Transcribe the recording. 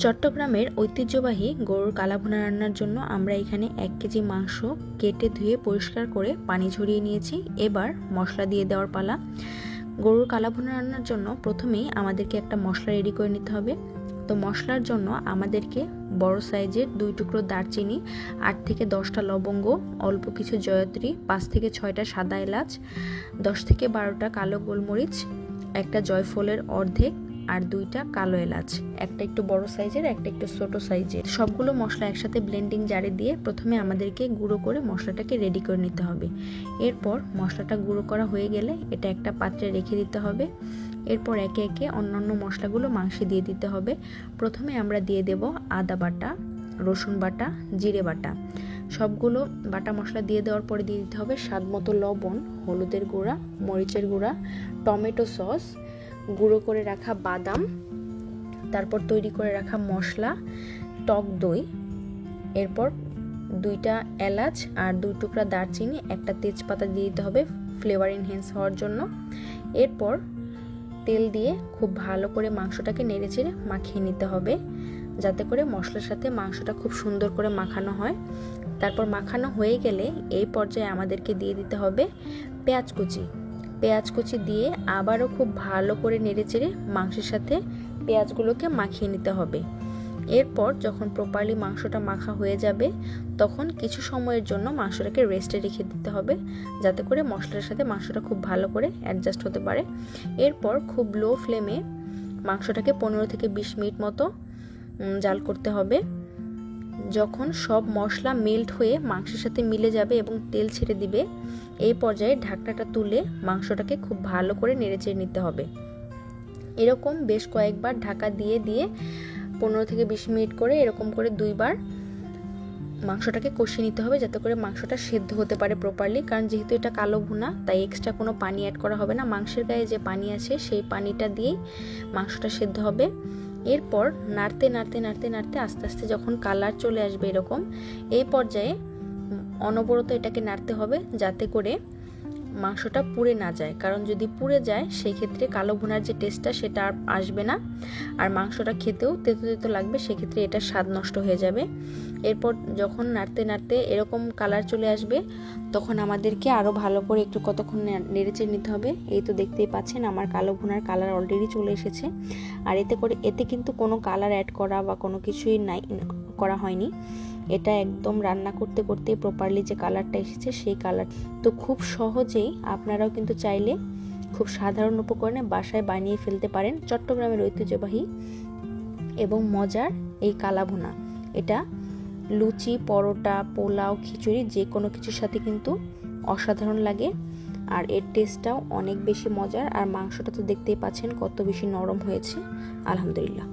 চট্টগ্রামের ঐতিহ্যবাহী গরুর কালাভুনা রান্নার জন্য আমরা এখানে 1 কেজি মাংস কেটে ধুয়ে পরিষ্কার করে পানি ঝরিয়ে নিয়েছি। এবার মশলা দিয়ে দেওয়ার পালা। গরুর কালাভুনা রান্নার জন্য প্রথমেই আমাদেরকে একটা মশলা রেডি করে নিতে হবে। তো মশলার জন্য আমাদেরকে বড় সাইজের 2 টুকরো দারচিনি, 8 থেকে 10টা লবঙ্গ, অল্প কিছু জয়ত্রী, 5 থেকে 6টা সাদা এলাচ, 10 থেকে 12টা কালো গোলমরিচ, একটা জয়ফলের অর্ধেক আর 2টা কালো এলাচ, একটা একটু বড় সাইজের, একটা একটু ছোট সাইজের। সবগুলো মশলা একসাথে ব্লেন্ডিং জারে দিয়ে প্রথমে আমাদেরকে গুঁড়ো করে মশলাটাকে রেডি করে নিতে হবে। এরপর মশলাটা গুঁড়ো করা হয়ে গেলে এটা একটা পাত্রে রেখে দিতে হবে। এরপর একে একে অন্যান্য মশলাগুলো মাংসে দিয়ে দিতে হবে। প্রথমে আমরা দিয়ে দেব আদা বাটা, রসুন বাটা, জিরে বাটা। সবগুলো বাটা মশলা দিয়ে দেওয়ার পরে দিয়ে দিতে হবে স্বাদ মতো লবণ, হলুদের গুঁড়া, মরিচের গুঁড়া, টমেটো সস, গুঁড়ো করে রাখা বাদাম, তারপর তৈরি করে রাখা মশলা, টক দই, এরপর 2টা এলাচ আর 2 টুকরা দারচিনি, একটা তেজপাতা দিয়ে দিতে হবে ফ্লেভার এনহ্যান্স হওয়ার জন্য। এরপর তেল দিয়ে খুব ভালো করে মাংসটাকে নেড়েচেড়ে মাখিয়ে নিতে হবে, যাতে করে মশলার সাথে মাংসটা খুব সুন্দর করে মাখানো হয়। তারপর মাখানো হয়ে গেলে এই পর্যায়ে আমাদেরকে দিয়ে দিতে হবে পেঁয়াজ কুচি দিয়ে আবারও খুব ভালো করে নেড়েচেড়ে মাংসের সাথে পেঁয়াজগুলোকে মাখিয়ে নিতে হবে। এরপর যখন প্রপারলি মাংসটা মাখা হয়ে যাবে তখন কিছু সময়ের জন্য মাংসটাকে রেস্টে রেখে দিতে হবে, যাতে করে মশলার সাথে মাংসটা খুব ভালো করে অ্যাডজাস্ট হতে পারে। এরপর খুব লো ফ্লেমে মাংসটাকে 15 থেকে 20 মিনিট মতো জাল করতে হবে। যখন সব মশলা মেল্ট হয়ে মাংসের সাথে মিলে যাবে এবং তেল ছেড়ে দিবে, এই পর্যায়ে ঢাকনাটা তুলে মাংসটাকে খুব ভালো করে নেড়েচেড়ে নিতে হবে। এরকম বেশ কয়েকবার ঢাকা দিয়ে 15 থেকে 20 মিনিট করে এরকম করে 2বার মাংসটাকে কষিয়ে নিতে হবে, যাতে করে মাংসটা সেদ্ধ হতে পারে প্রপারলি। কারণ যেহেতু এটা কালো ভুনা, তাই এক্সট্রা কোনো পানি অ্যাড করা হবে না। মাংসের গায়ে যে পানি আছে সেই পানিটা দিয়েই মাংসটা সেদ্ধ হবে। এরপর নাড়তে আস্তে আস্তে যখন কালার চলে আসবে এরকম, এই পর্যায়ে অনবরত এটাকে নাড়তে হবে, যাতে করে মাংসটা পুড়ে না যায়। কারণ যদি পুড়ে যায় সেই ক্ষেত্রে কালো ভুনার যে টেস্টটা সেটা আর আসবে না, আর মাংসটা খেতেও তেতো লাগবে, সেক্ষেত্রে এটার স্বাদ নষ্ট হয়ে যাবে। এরপর যখন নাড়তে এরকম কালার চলে আসবে তখন আমাদেরকে আরও ভালো করে একটু কতক্ষণ নেড়েচেড়ে নিতে হবে। এই তো দেখতেই পাচ্ছেন আমার কালো ভুনার কালার অলরেডি চলে এসেছে। আর এতে কিন্তু কোনো কালার অ্যাড করা বা কোনো কিছুই করা হয়নি। এটা একদম রান্না করতে প্রপারলি যে কালারটা এসেছে সেই কালার। তো খুব সহজেই আপনারাও কিন্তু চাইলে খুব সাধারণ উপকরণে বাসায় বানিয়ে ফেলতে পারেন চট্টগ্রামের ঐতিহ্যবাহী এবং মজার এই কালাভুনা। এটা লুচি, পরোটা, পোলাও, খিচুড়ি যে কোনো কিছুর সাথে কিন্তু অসাধারণ লাগে। আর এর টেস্টটাও অনেক বেশি মজার। আর মাংসটা তো দেখতেই পাচ্ছেন কত বেশি নরম হয়েছে, আলহামদুলিল্লাহ।